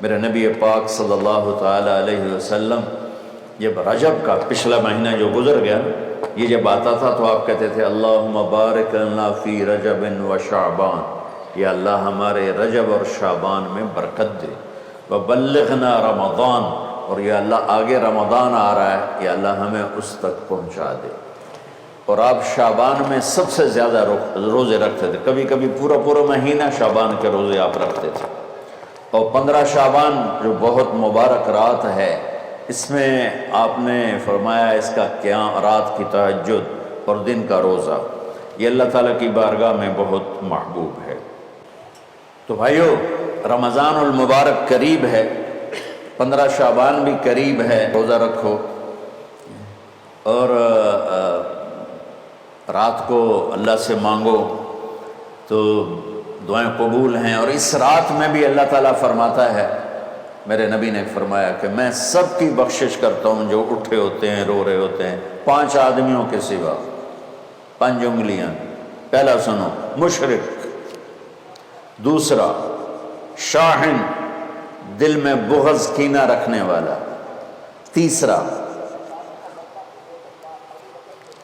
میرے نبی پاک صلی اللہ تعالی علیہ وسلم جب رجب کا پچھلا مہینہ جو گزر گیا یہ جب آتا تھا تو آپ کہتے تھے اللہم بارک لنا فی رجب و شعبان، یا اللہ ہمارے رجب اور شعبان میں برکت دے، وبلغنا رمضان، اور یا اللہ آگے رمضان آ رہا ہے، یا اللہ ہمیں اس تک پہنچا دے۔ اور آپ شعبان میں سب سے زیادہ روزے رکھتے تھے، کبھی کبھی پورا مہینہ شعبان کے روزے آپ رکھتے تھے۔ اور 15 شعبان جو بہت مبارک رات ہے، اس میں آپ نے فرمایا اس کا قیام، رات کی تہجد اور دن کا روزہ، یہ اللہ تعالیٰ کی بارگاہ میں بہت محبوب ہے۔ تو بھائیو، رمضان المبارک قریب ہے، 15 شعبان بھی قریب ہے، روزہ رکھو اور رات کو اللہ سے مانگو تو دعائیں قبول ہیں۔ اور اس رات میں بھی اللہ تعالیٰ فرماتا ہے، میرے نبی نے فرمایا کہ میں سب کی بخشش کرتا ہوں جو اٹھے ہوتے ہیں، رو رہے ہوتے ہیں، 5 آدمیوں کے سوا، 5 انگلیاں۔ پہلا سنو، مشرک، دوسرا شاحن، دل میں بغض کینہ رکھنے والا، تیسرا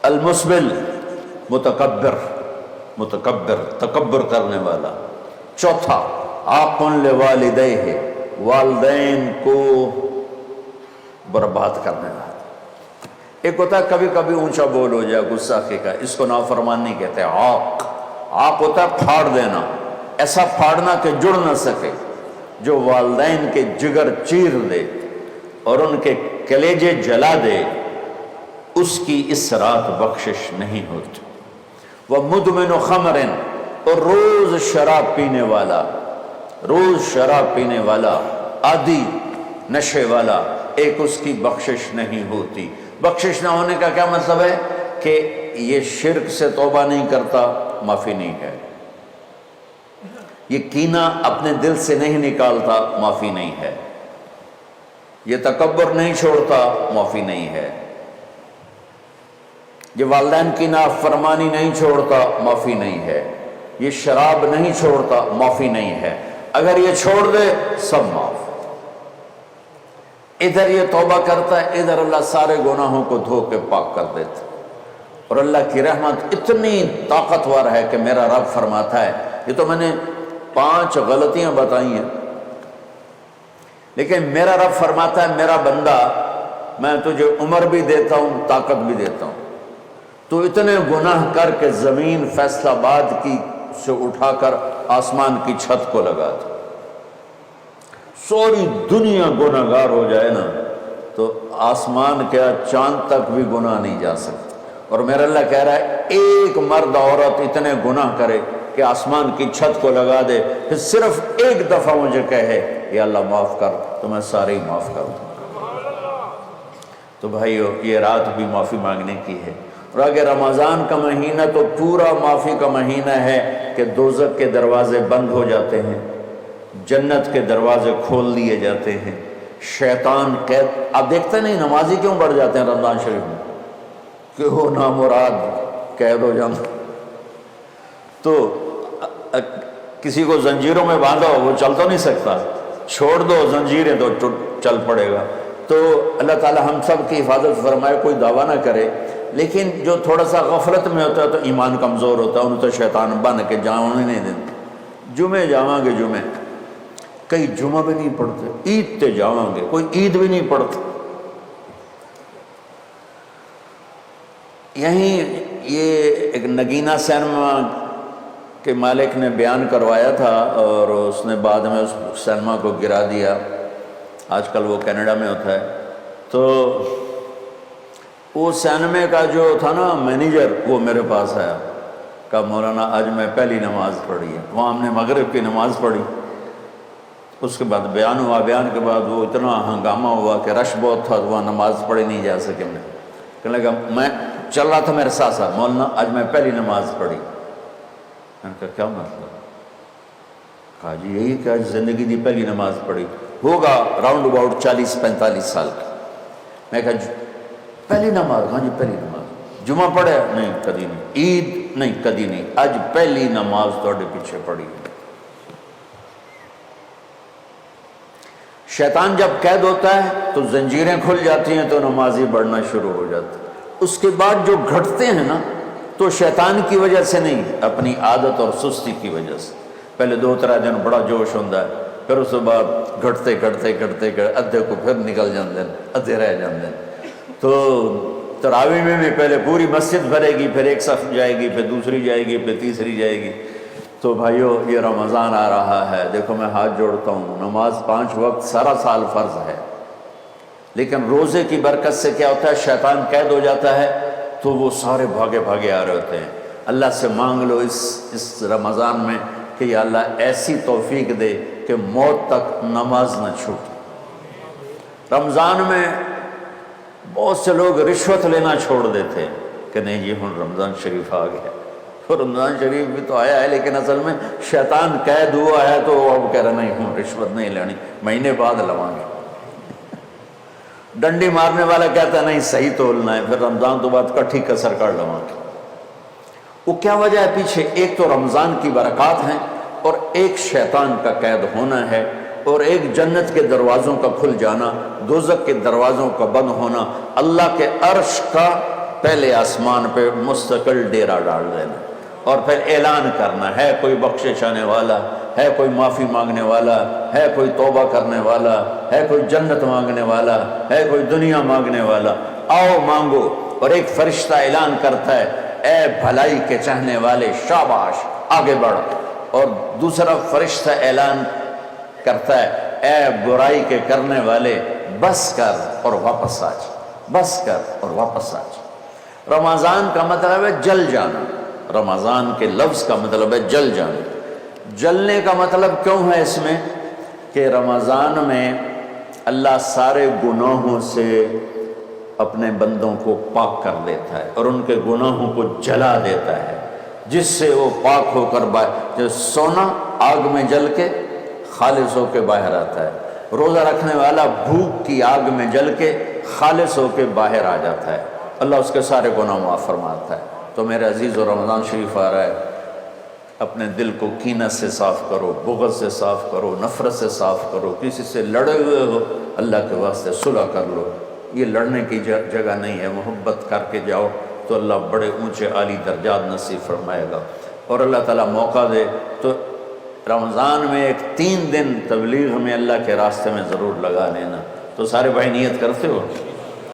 المسبل، متکبر تکبر کرنے والا، چوتھا عاق لوالدیہ، والدین کو برباد کرنے والا۔ ایک ہوتا ہے کبھی کبھی اونچا بول ہو جائے، غصہ کا، اس کو نافرمانی کہتے ہیں۔ عاق ہوتا ہے پھاڑ دینا، ایسا پھاڑنا کہ جڑ نہ سکے، جو والدین کے جگر چیر دے اور ان کے کلیجے جلا دے، اس کی اس رات بخشش نہیں ہوتی۔ وَمُدْمِنُ خَمْرٍ، اور روز شراب پینے والا، عادی نشے والا، ایک اس کی بخشش نہیں ہوتی۔ بخشش نہ ہونے کا کیا مطلب ہے؟ کہ یہ شرک سے توبہ نہیں کرتا، معافی نہیں ہے، یہ کینہ اپنے دل سے نہیں نکالتا، معافی نہیں ہے، یہ تکبر نہیں چھوڑتا، معافی نہیں ہے، یہ والدین کی نافرمانی نہیں چھوڑتا، معافی نہیں ہے، یہ شراب نہیں چھوڑتا، معافی نہیں ہے۔ اگر یہ چھوڑ دے سب معاف۔ ادھر یہ توبہ کرتا ہے، ادھر اللہ سارے گناہوں کو دھو کے پاک کر دیتا۔ اور اللہ کی رحمت اتنی طاقتور ہے کہ میرا رب فرماتا ہے، یہ تو میں نے 5 غلطیاں بتائی ہیں، لیکن میرا رب فرماتا ہے میرا بندہ، میں تجھے عمر بھی دیتا ہوں، طاقت بھی دیتا ہوں، تو اتنے گناہ کر کے زمین فیصل آباد کی سے اٹھا کر آسمان کی چھت کو لگا دے، سوری دنیا گناہ گار ہو جائے نا تو آسمان کیا چاند تک بھی گناہ نہیں جا سکتا۔ اور میرا اللہ کہہ رہا ہے ایک مرد عورت اتنے گناہ کرے کہ آسمان کی چھت کو لگا دے، پھر صرف ایک دفعہ مجھے کہے یا اللہ معاف کر، تو میں سارے ہی معاف کر دوں۔ تو بھائیو، یہ رات بھی معافی مانگنے کی ہے۔ اور اگر رمضان کا مہینہ تو پورا معافی کا مہینہ ہے کہ دوزخ کے دروازے بند ہو جاتے ہیں، جنت کے دروازے کھول دیے جاتے ہیں، شیطان قید۔ آپ دیکھتے نہیں نمازی کیوں بڑھ جاتے ہیں رمضان شریف میں؟ کہ وہ نامراد قید ہو جانا۔ تو کسی کو زنجیروں میں باندھو، وہ چل تو نہیں سکتا، چھوڑ دو زنجیریں تو چل پڑے گا۔ تو اللہ تعالی ہم سب کی حفاظت فرمائے، کوئی دعویٰ نہ کرے، لیکن جو تھوڑا سا غفلت میں ہوتا ہے تو ایمان کمزور ہوتا ہے، انہوں تو شیطان بن کے جاؤں نہیں دیتے۔ جمعے جاواں گے، جمعے کئی جمعہ بھی نہیں پڑھتے، عید تے جاواں گے، کوئی عید بھی نہیں پڑھتا۔ یہیں یہ ایک نگینہ سینما کے مالک نے بیان کروایا تھا اور اس نے بعد میں اس سینما کو گرا دیا، آج کل وہ کینیڈا میں ہوتا ہے۔ تو وہ سینمے کا جو تھا نا مینیجر، وہ میرے پاس آیا، کہا مولانا آج میں پہلی نماز پڑھی ہے۔ وہاں ہم نے مغرب کی نماز پڑھی، اس کے بعد بیان ہوا، بیان کے بعد وہ اتنا ہنگامہ ہوا کہ رش بہت تھا، وہاں نماز پڑھی نہیں جا سکے۔ میں کہنے لگا، میں چل رہا تھا میرے ساتھ ساتھ، مولانا آج میں پہلی نماز پڑھی۔ میں نے کہا کیا مطلب؟ کہا جی یہی کہ آج زندگی دی پہلی نماز پڑھی، ہوگا راؤنڈ اباؤٹ 40-45 سال کی۔ میں کہا پہلی نماز؟ ہاں جی پہلی نماز۔ جمعہ پڑھے؟ نہیں کدی نہیں۔ عید؟ نہیں کدی نہیں، آج پہلی نماز تھوڑے پیچھے پڑھی۔ شیطان جب قید ہوتا ہے تو زنجیریں کھل جاتی ہیں تو نمازی بڑھنا شروع ہو جاتا ہے۔ اس کے بعد جو گھٹتے ہیں نا تو شیطان کی وجہ سے نہیں، اپنی عادت اور سستی کی وجہ سے۔ پہلے 2-3 دن بڑا جوش ہوتا ہے، پھر اس کے بعد گھٹتے ادھے کو پھر نکل جاندے ہیں، ادھے رہ جاندے ہیں۔ تو تراویح میں بھی پہلے پوری مسجد بھرے گی، پھر ایک صف جائے گی، پھر دوسری جائے گی، پھر تیسری جائے گی۔ تو بھائیو یہ رمضان آ رہا ہے، دیکھو میں ہاتھ جوڑتا ہوں، نماز 5 وقت سارا سال فرض ہے، لیکن روزے کی برکت سے کیا ہوتا ہے، شیطان قید ہو جاتا ہے تو وہ سارے بھاگے بھاگے آ رہے ہوتے ہیں۔ اللہ سے مانگ لو اس رمضان میں کہ یا اللہ ایسی توفیق دے کہ موت تک نماز نہ چھوٹے۔ رمضان میں بہت سے لوگ رشوت لینا چھوڑ دیتے ہیں کہ نہیں جی ہن رمضان شریف آ گیا، تو رمضان شریف بھی تو آیا ہے، لیکن اصل میں شیطان قید ہوا ہے تو وہ اب کہہ رہا نہیں ہوں رشوت نہیں لینی، مہینے بعد لواں گے۔ ڈنڈی مارنے والا کہتا ہے نہیں صحیح تولنا ہے، پھر رمضان تو بعد کٹھی کسر کر لواں گے۔ وہ کیا وجہ ہے پیچھے؟ ایک تو رمضان کی برکات ہیں، اور ایک شیطان کا قید ہونا ہے، اور ایک جنت کے دروازوں کا کھل جانا، دوزخ کے دروازوں کا بند ہونا، اللہ کے عرش کا پہلے آسمان پہ مستقل ڈیرا ڈال دینا، اور پھر اعلان کرنا ہے کوئی بخشش آنے والا ہے، کوئی معافی مانگنے والا ہے، کوئی توبہ کرنے والا ہے، کوئی جنت مانگنے والا ہے، کوئی دنیا مانگنے والا، آؤ مانگو۔ اور ایک فرشتہ اعلان کرتا ہے اے بھلائی کے چاہنے والے شاباش آگے بڑھ، اور دوسرا فرشتہ اعلان کرتا ہے اے برائی کے کرنے والے بس کر اور واپس آ جا، بس کر اور واپس آ جا۔ رمضان کا مطلب ہے جل جانا، رمضان کے لفظ کا مطلب ہے جل جانا۔ جلنے کا مطلب کیوں ہے اس میں کہ رمضان میں اللہ سارے گناہوں سے اپنے بندوں کو پاک کر دیتا ہے اور ان کے گناہوں کو جلا دیتا ہے، جس سے وہ پاک ہو کر جو سونا آگ میں جل کے خالص ہو کے باہر آتا ہے، روزہ رکھنے والا بھوک کی آگ میں جل کے خالص ہو کے باہر آ جاتا ہے، اللہ اس کے سارے گناہ معاف فرماتا ہے۔ تو میرے عزیزو رمضان شریف آ رہا ہے، اپنے دل کو کینہ سے صاف کرو، بغض سے صاف کرو، نفرت سے صاف کرو، کسی سے لڑے ہوئے ہو اللہ کے واسطے صلح کر لو، یہ لڑنے کی جگہ نہیں ہے، محبت کر کے جاؤ تو اللہ بڑے اونچے عالی درجات نصیب فرمائے گا۔ اور اللہ تعالیٰ موقع دے تو رمضان میں ایک 3 دن تبلیغ میں اللہ کے راستے میں ضرور لگا لینا۔ تو سارے بھائی نیت کرتے ہو؟